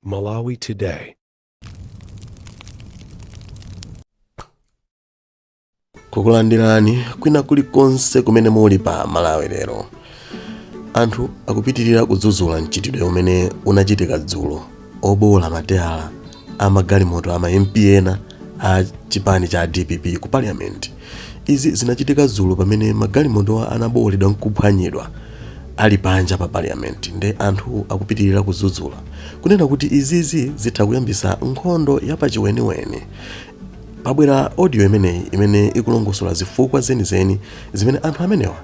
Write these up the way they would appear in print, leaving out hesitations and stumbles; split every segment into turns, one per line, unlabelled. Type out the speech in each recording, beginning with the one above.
Malawi Today.
Kukulandirani kwina kulikonse kumene muli pa Malawi lero. Anthu akupitirira kudzudzula mchitidwe umene unachitika dzulo obowola mateyala amagalimoto ama MP ena a chipani cha DPP ku parliament. Izi zinachitika dzulo pamene magalimoto anabowoledwa nkuphwanyidwa ali panja pa parliament, nde anthu akupitirira kudzudzula kunena kuti izizi zitha kuyambisa nkhondo yapachiweniweni. Pabwera audio imene ikulongosola zifukwa zenizeni zimene anthu amenewa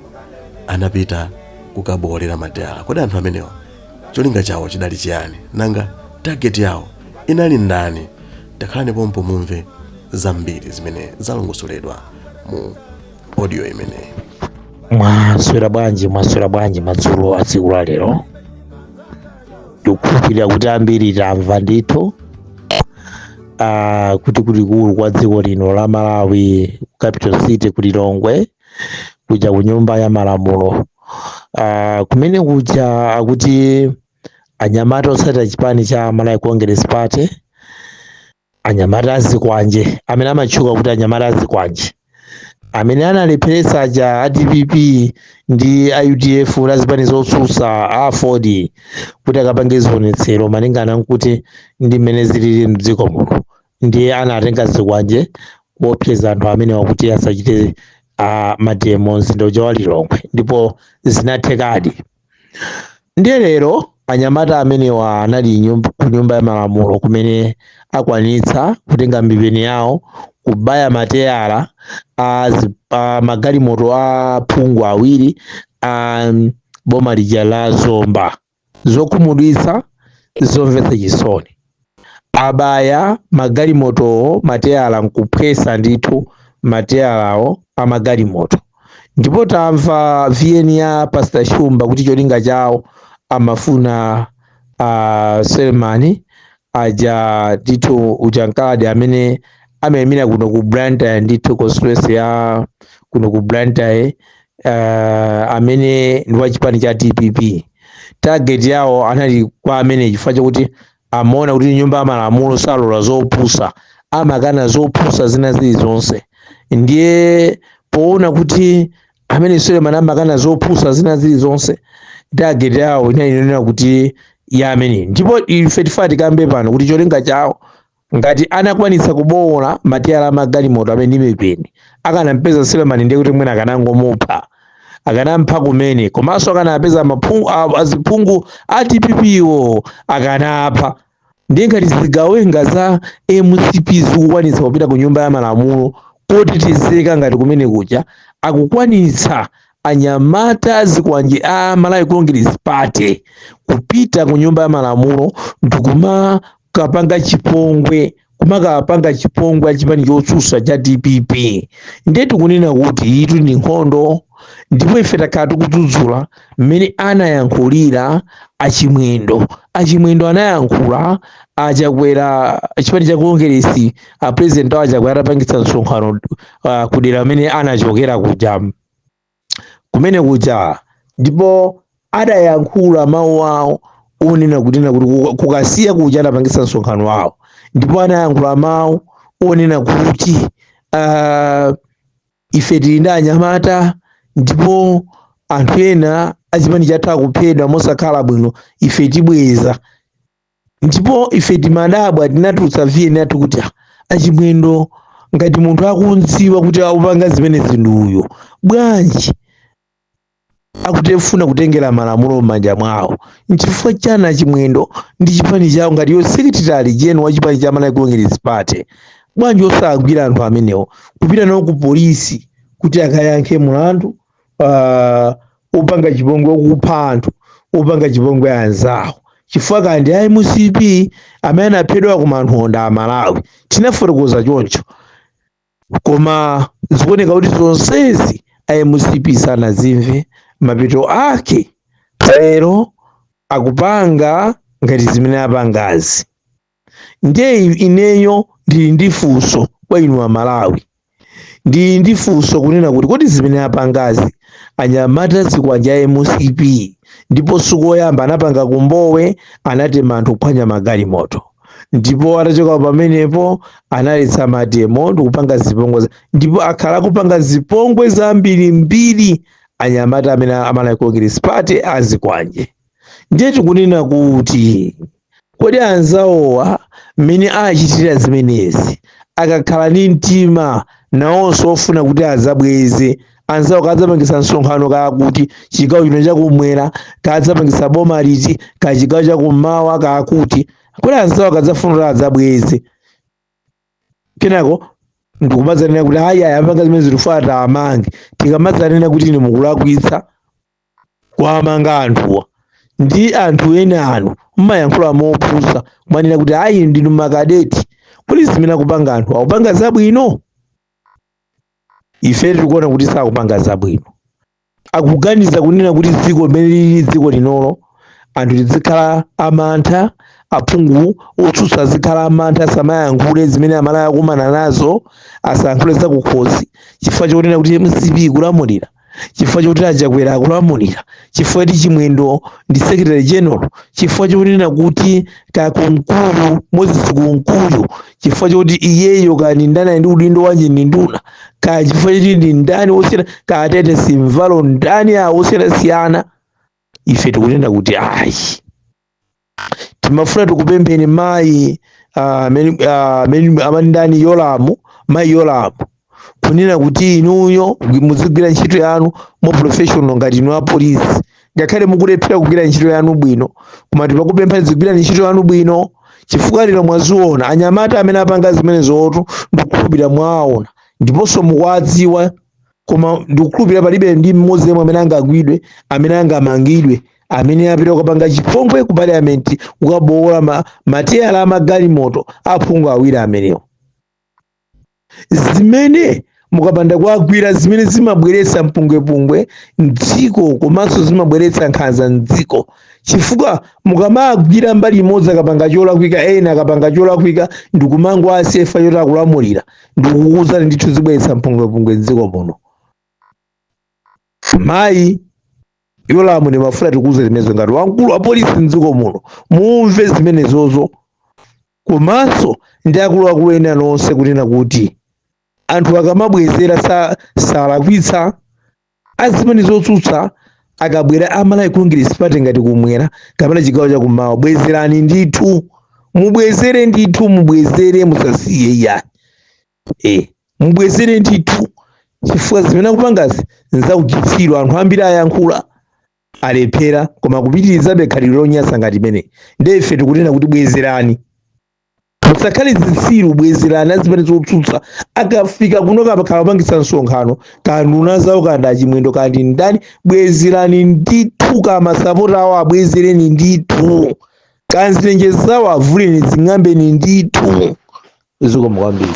anapita kukabowolera mateyala. Kodi anthu amenewa cholinga chawo chidali chiyani, nanga target yawo inali ndani? Takhalani pompo mumve zambiri zimene zalongosoledwa mu audio imeneyi.
Mwaswera bwanji madzulo a tsiku la lero. Ndikukhulupirira kuti ambiri tamva ndithu kuti kulikulu kwa dziko lino la Malawi, capital city ku Lilongwe, kuja ku nyumba ya malamulo. Kumene kuja akuti anyamata otsatira chipani cha Malawi Congress Party, anyamata azikwanje amene amatchuka kuti anyamata azikwanje, amene analepheresa ja DPP ndi UDF la zipani zotsutsa a Ford kuti akapange zionetsero malingana nkuti ndi mmene zilili mdziko muno, ndiye anatenga zikwanje kuopseza anthu amene wakuti asachite mademo mzinda uja wa Lilongwe, ndipo zinathekadi. Ndiye lero anyamata amenewa anali ku nyumba ya malamulo kumene akwanitsa kutenga mbipeni yawo kubaya mateyala magalimoto a phungu awiri boma lija la Zomba. Zokhumudwitsa zomvetsa chisoni, abaya magalimoto mateyala nkuphwesa ndithu mateyalawo amagalimoto. Ndipo tamva VN ya Pastor Shumba kuti cholinga chawo amafuna Selemani aja ndithu ujankadi amene amemira kuno ku Blantyre ndithu constituency ya kuno ku Blantyre, amene ndi wa chipani cha DPP. Target yawo anali kwa amene chifukwa chakuti amaona kuti nyumba ya malamulo salola zopusa, amakana zopusa zina zilizonse. Ndiye poona kuti amene Selemani amakana zopusa zina zilizonse, target yawo inanena kuti ya amene. Ndipo ife tifati kambe pano kuti cholinga chawo ngati anakwanitsa kubowola mateyala magalimoto amene ndimepeni, akanampeza Selemani ndiye kuti mwina akanangomupha, akanampha kumene, komanso akanapeza aziphungu a DPP iwo akanapha. Ndiye ngati zigawenga za MCP zikukwanitsa kupita ku nyumba ya malamulo kotetezeka ngati kumene kuja, akukwanitsa anyamata azikwanje a Malawi Congress Party kupita ku nyumba ya malamulo ndikumakapanga chipongwe, kumakapanga chipongwe achipani chotsutsa cha DPP. Ndiye tikunena kuti itu ndi nkhondo. Ndipo ife takhala tikudzudzula mmene anayankhulira achimwendo anayankhula achakwera chipani cha Congress, president wawo achakwera atapangitsa msonkhano kudera amene anachokera kuja kumene kuja, ndipo adayankhula mawu awo onena kuti kukasiya kuja atapangitsa msonkhano wawo, ndipo anayankhula mawu onena kuti ife tili ndi anyamata, ndipo anthu ena achipani chathu akuphedwa mosakhala bwino, ife tibweza. Ndipo ife timadabwa tinatulutsa VN yathu kuti achimwendo ngati munthu akunziwa kuti akupanga zimene zinduyo, bwanji akutefuna kutengera malamulo m'manja mwawo? Nchifukwa chani achimwendo ndi chipani chawo ngati yo secretary general wa chipani cha Malawi Congress Party, bwanji osagwira anthu amenewo kupita nawo ku polisi kuti akayankhe mulandu upanga chipongwe, kupha anthu, upanga chipongwe anzawo? Chifukwa kandi a MCP amene aphedwa ku manthonda a Malawi tinafotokoza choncho, koma zikuoneka kuti zonsezi a MCP sanazimve. Mapeto ake lero akupanga ngati zimene apangazi. Ndiye ineyo ndili ndi funso kwa inu a Malawi, ndili ndi funso kunena kuti kodi zimene apangazi anyamata zikwanje a MCP ndipo siku oyamba anapanga kumbowe, anatema anthu kuphwanya magalimoto, ndipo atachoka pamenepo analetsa matemo ndikupanga zipongwe, ndipo akhala akupanga zipongwe zambirimbiri anyamata amene Malawi Congress Party azikwanje. Ndiye tikunena kuti kodi anzawowa mmene achitira zimenezi akakhala ndi mtima nawonso ofuna kuti azabweze, anzawo kadzapangisa msonkhano kakuti chigawo chino chakumwera, kadzapangisa boma liti ka chigawo chakummawa kakuti, kodi anzawo kadzafuna kuti azabweze kenako ndikumadzanena kuti hayi ayapanga zimene zilifata amange, tikamadzanena kuti ine mukulakwitsa kuamanga anthuwa ndi anthu ena anu mmayankhula mopusa kumanena kuti hayi ndinu makadeti, kuli zimene akupanga anthu akupanga zabwino. Ife tikuona kuti sakupanga zabwino, akuganiza kunena kuti dziko limene lili dziko linolo anthu tizikhala amantha, aphungu otsutsa zikhala amantha, samayankhule zimene Amalawi akumana nazo, asayankhule zakukhosi chifukwa chokunena kuti MCP kulamulira, chifukwa chokuti Achakwera akulamulira, chifukwa kuti Chimwendo ndi secretary general, chifukwa chokunena kuti Kakunkulu Moses Kunkuyu, chifukwa chokuti iyeyo kani ndani ndi udindo wanje ndi nduna, ka chifukwa choti ndi ndani wosiyana, ka Atete Simvalo ndani wosiyana. Ife tikunena kuti ayi timafuna tikupempheni mayi amandani Yolamu, mayi Yolamu, kunena kuti inuyo muzigwira ntchito yanu mo professional ngati inu apolisi, ngakhale mukulephera kugwira ntchito yanu bwino, koma tipakupempha zigwira ntchito yanu bwino chifukwa lero mwaziona anyamata amene apanga zimenezotu ndikukhulupirira mwaona ndiponso mukwadziwa, koma ndikukhulupirira palibe ndi mmodzi yemwe amene angagwidwe, amene angamangidwe, amene apita kukapanga chipongwe ku parliament kukabowola mateyala amagalimoto aphungu awiri amenewo. Zimene mukapanda kuagwira zimene zimabweretsa mpungwepungwe mdziko komanso zimabweretsa nkhanza mdziko, chifukwa mukamagwira mbali imodzi akapanga cholakwika ena akapanga cholakwika ndikumango asefa yoti akulamulira, ndikukuwuzani ndithu zibweretsa mpungwepungwe mdziko muno. Mayi Yolamu ndi mafuna tikuze zimenezo ngati wamkulu wa polisi mdziko muno, mumve zimenezozo, komanso ndi akuluakulu ena nonse kunena kuti anthu akamabwezera salakwitsa azimene zotsutsa, akabwera Amalawi Congress Party ngati kumwera kapena chigawo chakummawa, bwezerani ndithu, mubwezere ndithu, mubwezere musasiye iya, mubwezere ndithu, chifukwa zimene akupangazi nzakuchitsiru. Anthu ambiri ayankhula alephera, koma kupitirizabe khalidwe lonyasa ngati imene. Ndiye ife tikunena kuti bwezerani, musakhale zitsiru, bwezerani azimene zotsutsa. Akafika kuno kapakhala pangisa msonkhano kanduna zawo kandi Chimwendo kandi ndani, bwezerani ndithu, kamasapota awo abwezereni ndithu, kanzilenje zawo avuleni zing'ambeni ndithu. Zikomo kwambiri.